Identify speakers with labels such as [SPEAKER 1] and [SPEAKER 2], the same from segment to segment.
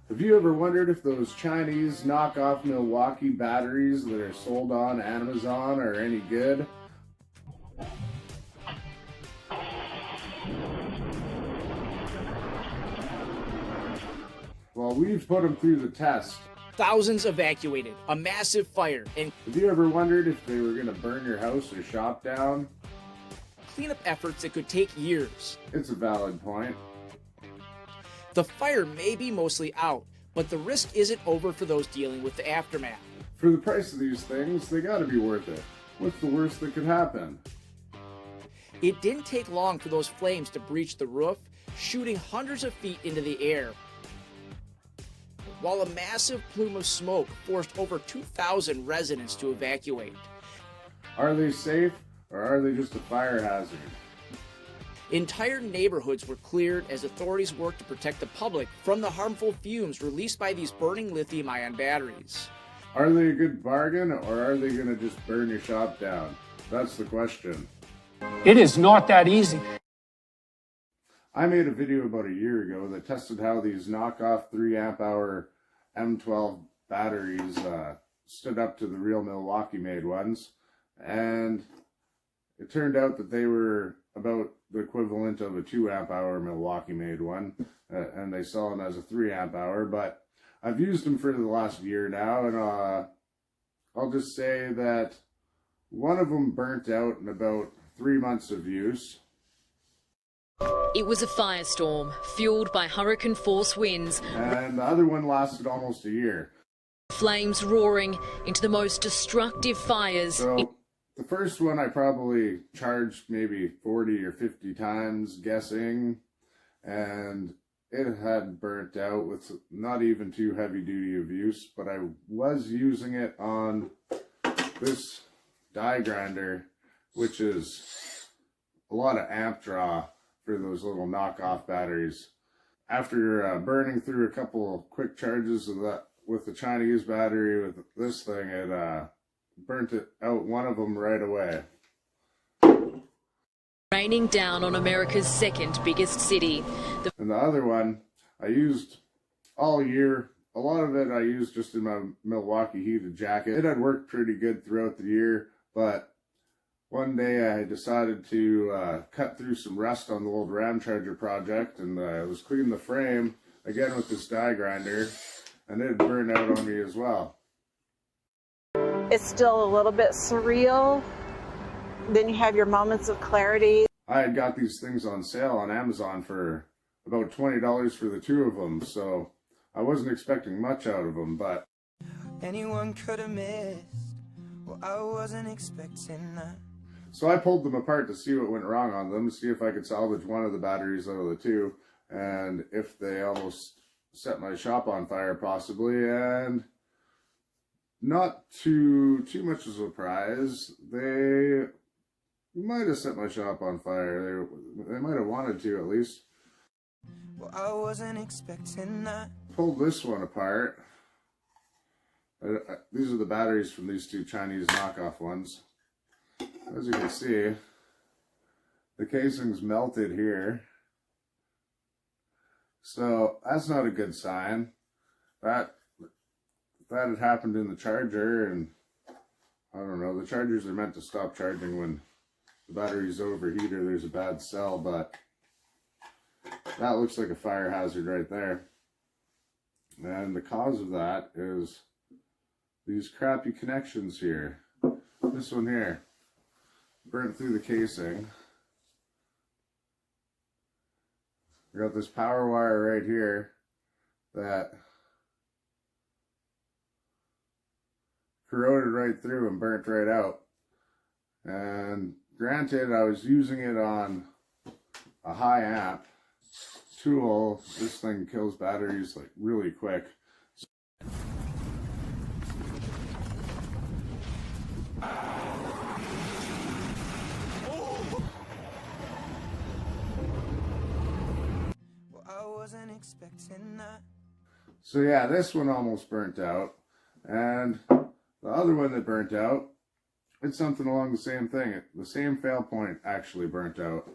[SPEAKER 1] Have you ever wondered if those Chinese knockoff Milwaukee batteries that are sold on Amazon are any good? Well, we've put them through the test.
[SPEAKER 2] Thousands evacuated, a massive fire, and
[SPEAKER 1] Have you ever wondered if they were going to burn your house or shop down?
[SPEAKER 2] cleanup efforts that could take years.
[SPEAKER 1] It's a valid point.
[SPEAKER 2] The fire may be mostly out, but the risk isn't over for those dealing with the aftermath.
[SPEAKER 1] For the price of these things, they gotta be worth it. What's the worst that could happen?
[SPEAKER 2] It didn't take long for those flames to breach the roof, shooting hundreds of feet into the air, while a massive plume of smoke forced over 2,000 residents to evacuate.
[SPEAKER 1] Are they safe, or are they just a fire hazard?
[SPEAKER 2] Entire neighborhoods were cleared as authorities worked to protect the public from the harmful fumes released by these burning lithium-ion batteries.
[SPEAKER 1] Are they a good bargain, or are they gonna just burn your shop down? That's the question.
[SPEAKER 3] It is not that easy.
[SPEAKER 1] I made a video about a year ago that tested how these knockoff 3 amp hour M12 batteries stood up to the real Milwaukee made ones, and it turned out that they were about the equivalent of a 2 amp hour Milwaukee made one, and they sell them as a 3 amp hour, but I've used them for the last year now, and I'll just say that one of them burnt out in about 3 months of use.
[SPEAKER 4] It was a firestorm fueled by hurricane force winds,
[SPEAKER 1] And the other one lasted almost a year.
[SPEAKER 4] flames roaring into the most destructive fires.
[SPEAKER 1] So the first one I probably charged maybe 40 or 50 times guessing, and it had burnt out with not even too heavy duty of use, but I was using it on this die grinder, which is a lot of amp draw for those little knockoff batteries. After burning through a couple quick charges of that with the Chinese battery with this thing, it burnt it out, one of them right away.
[SPEAKER 4] Raining down on America's second biggest city.
[SPEAKER 1] And the other one I used all year. A lot of it I used just in my Milwaukee heated jacket. It had worked pretty good throughout the year, but one day I decided to cut through some rust on the old Ram Charger project, and I was cleaning the frame again with this die grinder, and it burned out on me as well.
[SPEAKER 5] It's still a little bit surreal. Then you have your moments of clarity.
[SPEAKER 1] I had got these things on sale on Amazon for about $20 for the two of them, so I wasn't expecting much out of them, but
[SPEAKER 6] anyone could have missed. Well, I wasn't expecting that.
[SPEAKER 1] so I pulled them apart to see what went wrong on them, to see if I could salvage one of the batteries out of the two, and if they almost set my shop on fire possibly, and not too much of a surprise, they might have set my shop on fire. They might have wanted to, at least.
[SPEAKER 6] Well, I wasn't expecting that.
[SPEAKER 1] Pulled this one apart. These are the batteries from these two Chinese knockoff ones. As you can see, the casing's melted here. So that's not a good sign. That had happened in the charger, and I don't know, the chargers are meant to stop charging when the battery's overheat or there's a bad cell, but that looks like a fire hazard right there. And the cause of that is these crappy connections here. This one here burnt through the casing. We got this power wire right here that corroded right through and burnt right out. And granted, I was using it on a high amp tool. This thing kills batteries like really quick.
[SPEAKER 6] Well, I wasn't expecting that.
[SPEAKER 1] So yeah, this one almost burnt out, and the other one that burnt out, it's something along the same thing. The same fail point actually burnt out.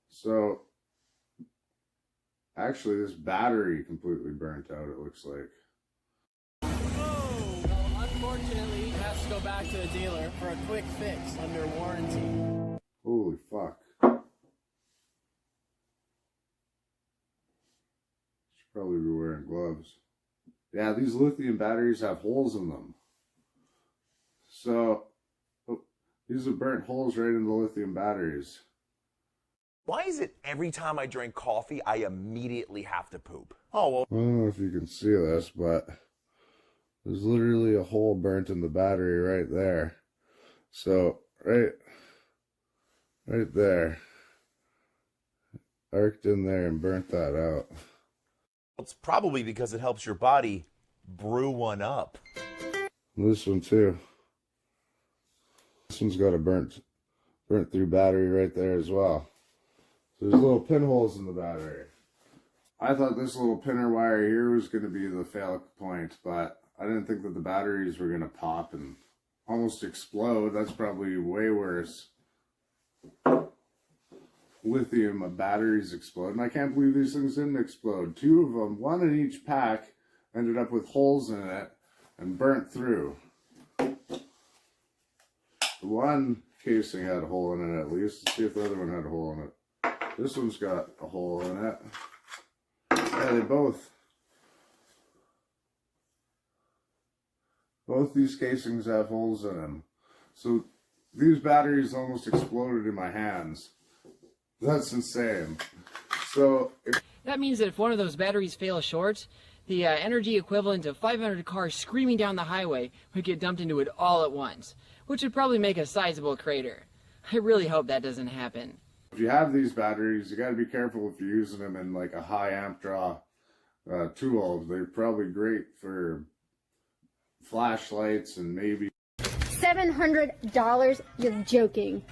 [SPEAKER 1] So Actually, this battery completely burnt out, it looks like.
[SPEAKER 7] Oh! Well, unfortunately, it has to go back to the dealer for a quick fix under warranty.
[SPEAKER 1] Holy fuck. Should probably be wearing gloves. Yeah, these lithium batteries have holes in them. So, these are burnt holes right in the lithium batteries.
[SPEAKER 8] Why is it every time I drink coffee, I immediately have to poop?
[SPEAKER 7] Oh, well.
[SPEAKER 1] I don't know if you can see this, but there's literally a hole burnt in the battery right there. So, right there. Arced in there and burnt that out.
[SPEAKER 8] It's probably because it helps your body brew one up.
[SPEAKER 1] And this one too. This one's got a burnt through battery right there as well. So there's little pinholes in the battery. I thought this little pinner wire here was going to be the fail point, but I didn't think that the batteries were going to pop and almost explode. That's probably way worse. Lithium batteries explode, and I can't believe these things didn't explode. Two of them, one in each pack, ended up with holes in it and burnt through. The one casing had a hole in it at least. Let's see if the other one had a hole in it. This one's got a hole in it. Yeah, they both these casings have holes in them. So these batteries almost exploded in my hands. That's insane. So
[SPEAKER 9] that means that if one of those batteries fails short, the energy equivalent of 500 cars screaming down the highway would get dumped into it all at once, which would probably make a sizable crater. I really hope that doesn't happen.
[SPEAKER 1] If you have these batteries, you got to be careful if you're using them in like a high amp draw tool. They're probably great for flashlights and maybe
[SPEAKER 10] $700? You're joking.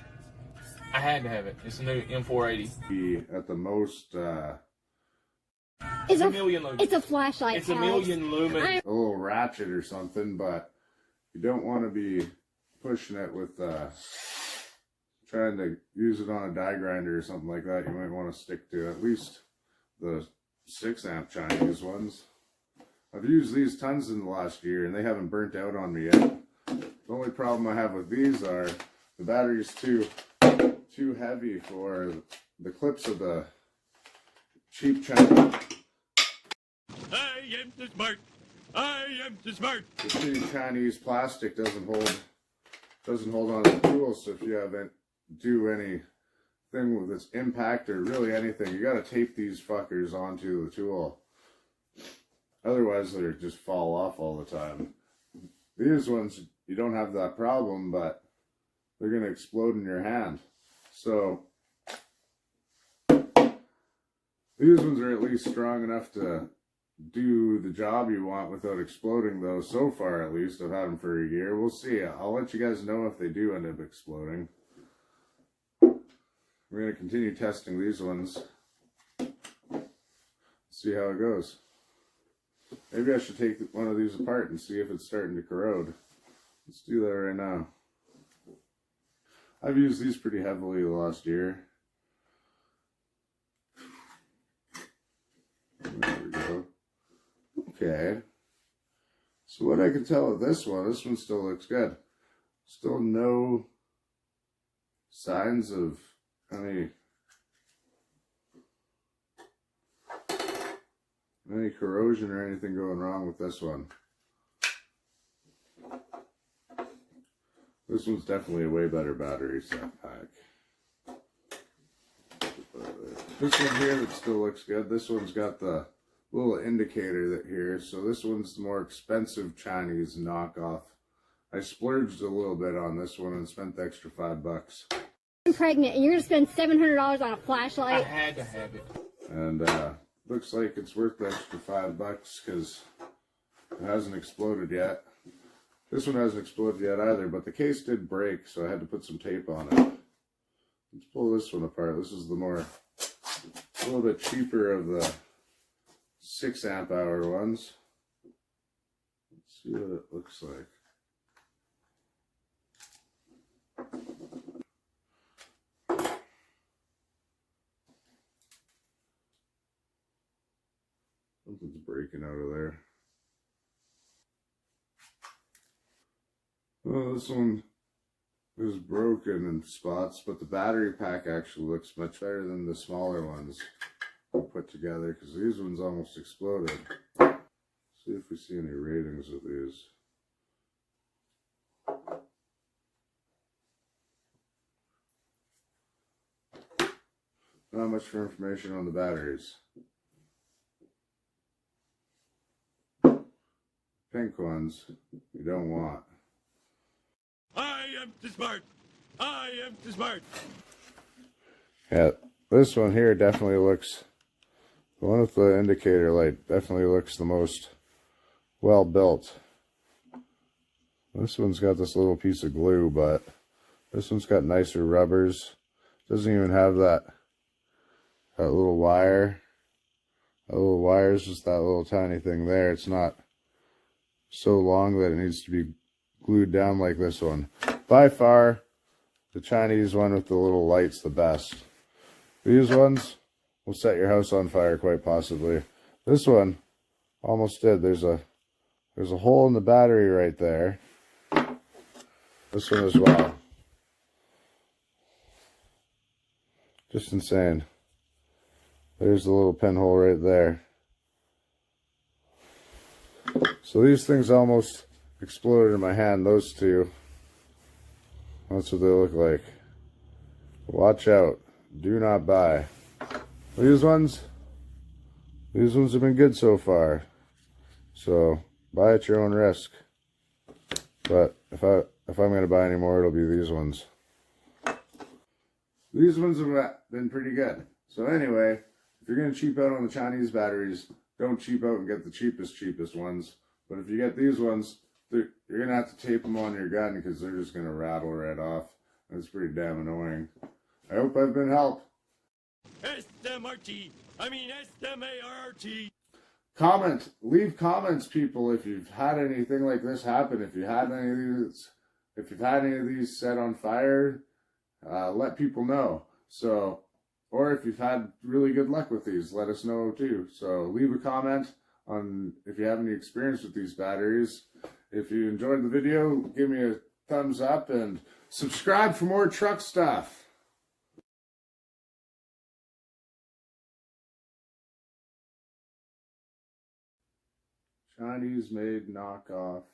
[SPEAKER 7] I had to have it. It's a new M480.
[SPEAKER 1] At the most,
[SPEAKER 10] It's
[SPEAKER 7] a million lumens.
[SPEAKER 10] It's a flashlight.
[SPEAKER 7] It's a million lumens.
[SPEAKER 1] a little ratchet or something, but you don't want to be pushing it with trying to use it on a die grinder or something like that. You might want to stick to at least the 6 amp Chinese ones. I've used these tons in the last year and they haven't burnt out on me yet. The only problem I have with these are the battery's too heavy for the clips of the cheap Chinese.
[SPEAKER 11] I am too smart. I am too smart.
[SPEAKER 1] The cheap Chinese plastic doesn't hold on to the tool, so if you haven't do anything with its impact or really anything, you got to tape these fuckers onto the tool. Otherwise, they'll just fall off all the time. These ones, you don't have that problem, but they're going to explode in your hand. So, these ones are at least strong enough to do the job you want without exploding, though. So far, at least, I've had them for a year. We'll see. I'll let you guys know if they do end up exploding. We're going to continue testing these ones. See how it goes. Maybe I should take one of these apart and see if it's starting to corrode. Let's do that right now. I've used these pretty heavily the last year. There we go. Okay. So what I can tell with this one still looks good. Still no signs of any corrosion or anything going wrong with this one. This one's definitely a way better battery set pack. This one here that still looks good. This one's got the little indicator that here. So this one's the more expensive Chinese knockoff. I splurged a little bit on this one and spent the extra $5.
[SPEAKER 10] I'm pregnant and you're going to spend $700 on a flashlight?
[SPEAKER 7] I had to have it.
[SPEAKER 1] And looks like it's worth the extra $5 because it hasn't exploded yet. This one hasn't exploded yet either, but the case did break, so I had to put some tape on it. Let's pull this one apart. This is the a little bit cheaper of the 6 amp hour ones. Let's see what it looks like. breaking out of there. Well, this one is broken in spots, but the battery pack actually looks much better than the smaller ones we put together, because these ones almost exploded. See if we see any ratings of these. Not much for information on the batteries. Pink ones you don't want.
[SPEAKER 11] I am too smart. I am too smart.
[SPEAKER 1] Yeah, this one here definitely looks, the one with the indicator light definitely looks the most well built. This one's got this little piece of glue, but this one's got nicer rubbers. Doesn't even have that little wire. That little wire is just that little tiny thing there. It's not so long that it needs to be glued down like this one. By far, the Chinese one with the little light's the best. These ones will set your house on fire quite possibly. This one almost did. There's a hole in the battery right there. This one as well. Just insane. There's the little pinhole right there. So these things almost exploded in my hand, those two. That's what they look like. Watch out. Do not buy. These ones have been good so far. So buy at your own risk. But if I'm going to buy any more, it'll be these ones. These ones have been pretty good. So anyway, if you're going to cheap out on the Chinese batteries, don't cheap out and get the cheapest ones. But if you get these ones, you're going to have to tape them on your gun because they're just going to rattle right off. That's pretty damn annoying. I hope I've been helped.
[SPEAKER 11] S-M-R-T. I mean S-M-A-R-T.
[SPEAKER 1] Comment. Leave comments, people, if you've had anything like this happen. If you've had any of these set on fire, let people know. So, or if you've had really good luck with these, let us know too. So leave a comment on if you have any experience with these batteries. If you enjoyed the video, give me a thumbs up and subscribe for more truck stuff. Chinese made knockoff